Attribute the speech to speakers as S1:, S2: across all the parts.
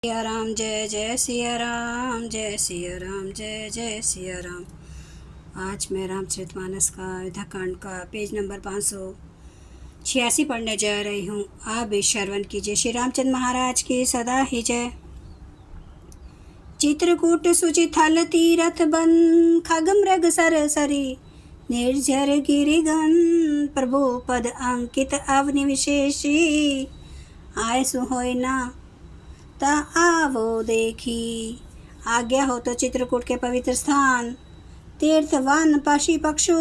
S1: सिया राम जय जय सिया राम, जय सिया राम जय जय सिया राम। आज मैं रामचरितमानस का अयोध्याकांड का पेज नंबर 586 पढ़ने जा रही हूँ। आप भी श्रवण कीजिए। श्री रामचंद्र महाराज की सदा ही जय। चित्रकूट सुचिथल तीरथ बन, खगमृग सरसरी निर्झर गिरिगन, प्रभु पद अंकित अवनि विशेषी, आय सुहोय ना ता आवो देखी। आज्ञा हो तो चित्रकूट के पवित्र स्थान, तीर्थ, वन, पक्षी पक्षु,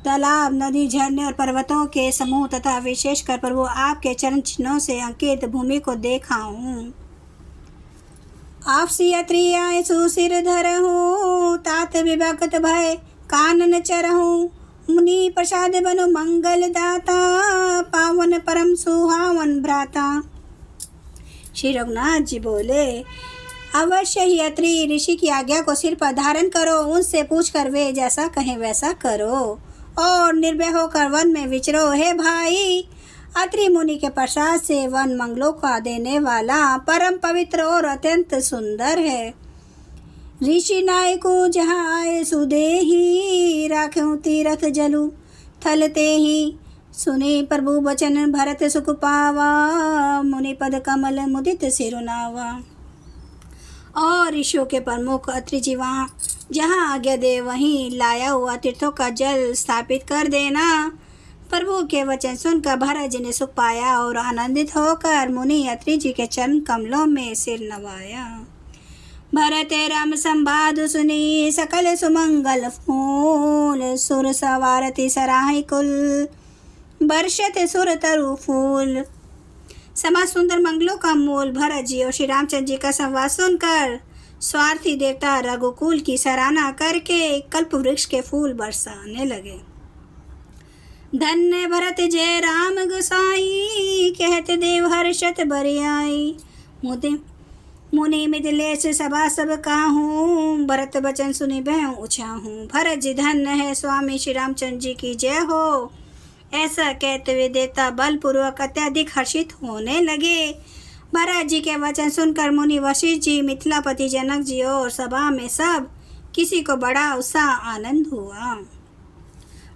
S1: तालाब, नदी, झरने और पर्वतों के समूह तथा विशेषकर प्रभु आपके चरण चिन्हों से अंकित भूमि को देखाऊं। आप सियात्री आए सुसिर धरहूँ, तात विभक्त भय कानन चरहूँ, मुनि प्रसाद बनो मंगल दाता, पावन परम सुहावन भ्राता। श्री रघुनाथ जी बोले, अवश्य ही अत्रि ऋषि की आज्ञा को सिर पर धारण करो, उनसे पूछकर वे जैसा कहें वैसा करो और निर्भय होकर वन में विचरो। हे भाई, अत्रि मुनि के प्रसाद से वन मंगलों का देने वाला परम पवित्र और अत्यंत सुंदर है। ऋषि नायको जहाँ आए सुदेही, राख्यों तीरथ जलु थलते ही, सुने प्रभु बचन भरत सुख पावा, मुनि पद कमल मुदित सिरुनावा। और ऋषियों के प्रमुख अत्रि जी वहाँ जहाँ आज्ञा दे वहीं लाया हुआ तीर्थों का जल स्थापित कर देना। प्रभु के वचन सुनकर भरत जी ने सुख पाया और आनंदित होकर मुनि अत्रि जी के चरण कमलों में सिर नवाया। भरत राम संवाद सुनी सकल सुमंगल फूल, सुर सवारती सराही कुल, बरसत सुर तरु फूल। समा सुंदर मंगलों का मूल भरत जी और श्री रामचंद्र जी का संवाद सुनकर स्वार्थी देवता रघुकुल की सराहना करके कल्प वृक्ष के फूल बरसाने लगे। धन्य भरत जय राम गोसाई, कहते देव हर्षत बरियाई। मुनि मिथिलेश सभा सब काहूँ, भरत बचन सुनी भय उछाहूँ। भरत जी धन्य है स्वामी श्री रामचंद्र जी की जय हो। ऐसा कहते हुए देवता बलपूर्वक अत्यधिक हर्षित होने लगे। भरत जी के वचन सुनकर मुनि वशिष्ठ जी, मिथिलापति जनक जी और सभा में सब किसी को बड़ा उत्साह आनंद हुआ।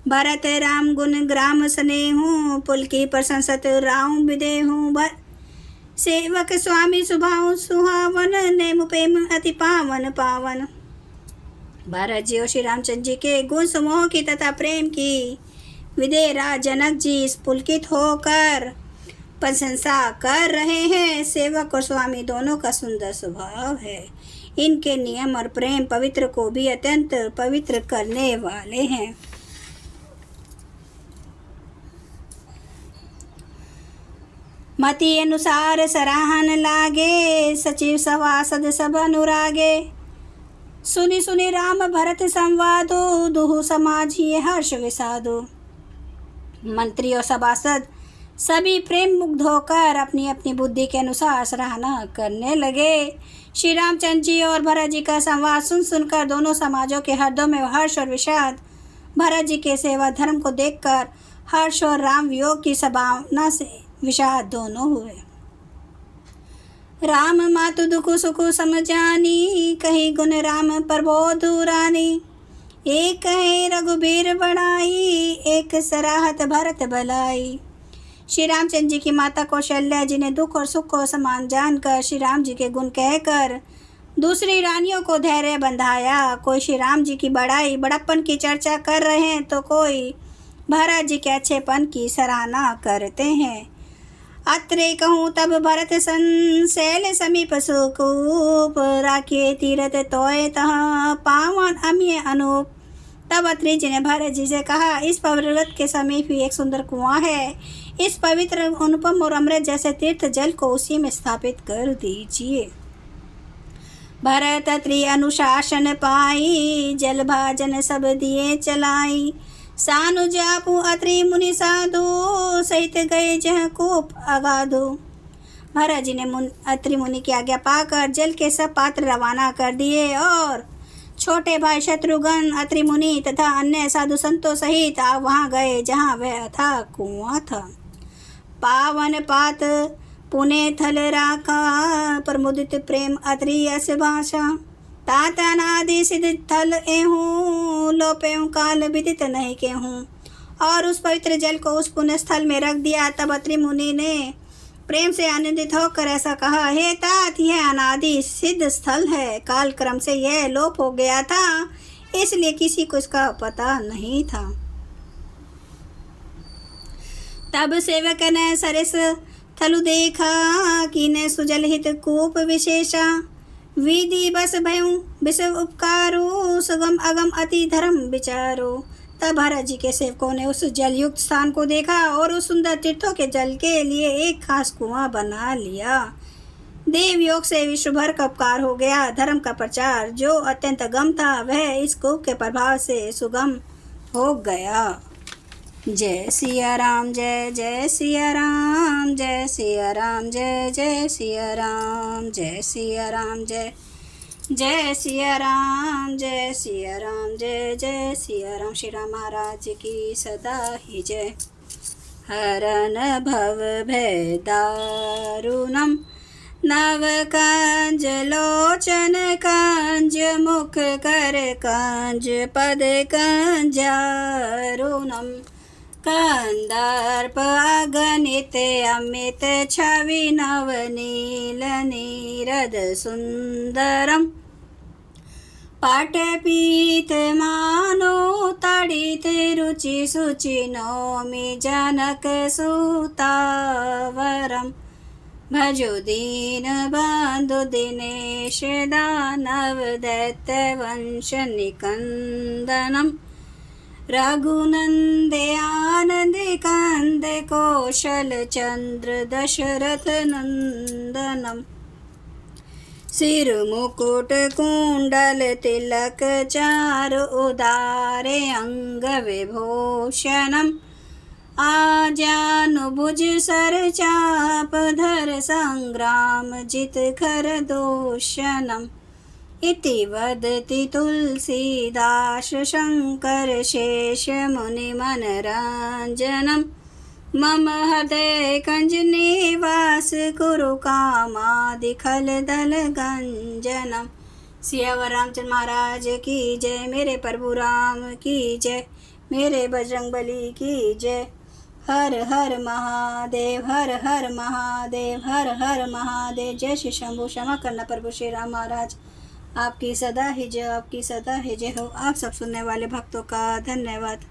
S1: भरत राम गुण ग्राम स्नेहूँ, पुल की प्रशंसत राम विदेहूँ। सेवक स्वामी सुभाव सुहावन, नेम प्रेम अति पावन पावन। भरत जी और श्री रामचंद्र जी के गुण समूह की तथा प्रेम की विदेह राज जनक जी पुलकित होकर प्रशंसा कर रहे हैं। सेवक और स्वामी दोनों का सुंदर स्वभाव है। इनके नियम और प्रेम पवित्र को भी अत्यंत पवित्र करने वाले हैं। मति अनुसार सराहन लागे, सचिव सभासद सब अनुरागे। सुनि सुनि राम भरत संवादो, दुहु समाज ही हर्ष विषादो। मंत्री और सभासद सभी प्रेम मुग्ध होकर अपनी अपनी बुद्धि के अनुसार सराहना करने लगे। श्री रामचंद्र जी और भरत जी का संवाद सुन सुनकर दोनों समाजों के हृदयों में हर्ष और विषाद, भरत जी के सेवा धर्म को देखकर हर्ष और राम वियोग की संभावना से विषाद दोनों हुए। राम मातु दुख सुख समझानी, कही गुण राम प्रबोध रानी। एक है रघुबीर बड़ाई, एक सराहत भरत भलाई। श्री रामचंद्र जी की माता कौशल्या जी ने दुख और सुख को समान जानकर श्री राम जी के गुण कहकर दूसरी रानियों को धैर्य बंधाया। कोई श्री राम जी की बड़ाई बड़प्पन की चर्चा कर रहे हैं तो कोई भरत जी के अच्छेपन की सराहना करते हैं। अत्रे कहूँ तब भरत सन, शैल समीप सुकूप, राखिए तीरथ तोय तहाँ, पावन अमीय अनूप। तब अत्रि जी ने भरत जी से कहा, इस पर्वत के समीप ही एक सुंदर कुआं है। इस पवित्र अनुपम और अमृत जैसे तीर्थ जल को उसी में स्थापित कर दीजिए। भरत अत्रि अनुशासन पाई, जल भाजन सब दिए चलाई। सानु जापु अत्रि मुनि साधु, सहित गए जह कूप अगाधु। भरत जी ने अत्रि मुनि की आज्ञा पाकर जल के सब पात्र रवाना कर दिए और छोटे भाई शत्रुघ्न, अत्रि मुनि तथा अन्य साधु संतों सहित वहां गए जहां वह था कुआं था। पावन पात पुणे थल राखा, प्रमुदित प्रेम अत्रियस भाषा। तात अनादि सिद्ध थल एहूँ, लोपेहूँ काल विदित नहीं केहूँ। और उस पवित्र जल को उस पुण्य स्थल में रख दिया। तब अत्रि मुनि ने प्रेम से आनंदित होकर ऐसा कहा, हे तात, यह अनादि सिद्ध स्थल है। काल क्रम से यह लोप हो गया था, इसलिए किसी को इसका पता नहीं था। तब सेवक ने सरस थलु देखा, कीने सुजल हित कूप विशेषा। विधि बस भयु विषव उपकारो, सुगम अगम अति धर्म विचारो। तब भरत जी के सेवकों ने उस जलयुक्त स्थान को देखा और उस सुंदर तीर्थों के जल के लिए एक खास कुआं बना लिया। देव योग से विश्व भर का उपकार हो गया। धर्म का प्रचार जो अत्यंत अगम था, वह इस कूप के प्रभाव से सुगम हो गया। जय सिया राम, जय जय सिया राम, जय सिया राम, जय जय सिया राम, जय सिया राम, जय जय सिया राम, जय सिया राम, जय जय सिया राम। श्री राम महाराज की सदा ही जय। हरन भव भय दारुणम, नव कंज लोचन कंज, मुख कर कंज पद कंजारुणम। कंदर्प अगणित अमित छवि, नवनील नीरद सुंदरम। पटपीत मानो तड़ित रुचि सुचि, नौमि जनक सुतावरम। भजो दीन बंधु दिनेश, दानव दैत्य वंश निकंदनम। रघुनंदे आनंद कंद, कौशल चंद्र दशरथ नंदनम। सिर मुकुट कुंडल तिलक, चार उदारे अंग विभूषणम। आजानुभुज सर चाप धर, संग्राम जित खर दूषणम। इति वदति तुलसीदास, शंकर शेष मुनि मनरंजनम। मम हृदय कंज निवास, कुरु कामादि खल दल गंजनम। सियावर रामचंद्र महाराज की जय। मेरे प्रभु राम की जय। मेरे बजरंग बली की जय। हर हर महादेव, हर हर महादेव, हर हर महादेव। जय श्री शंभु। क्षमा करना प्रभु श्री राम महाराज, आपकी सदा ही जय, आपकी सदा ही जय हो। आप सब सुनने वाले भक्तों का धन्यवाद।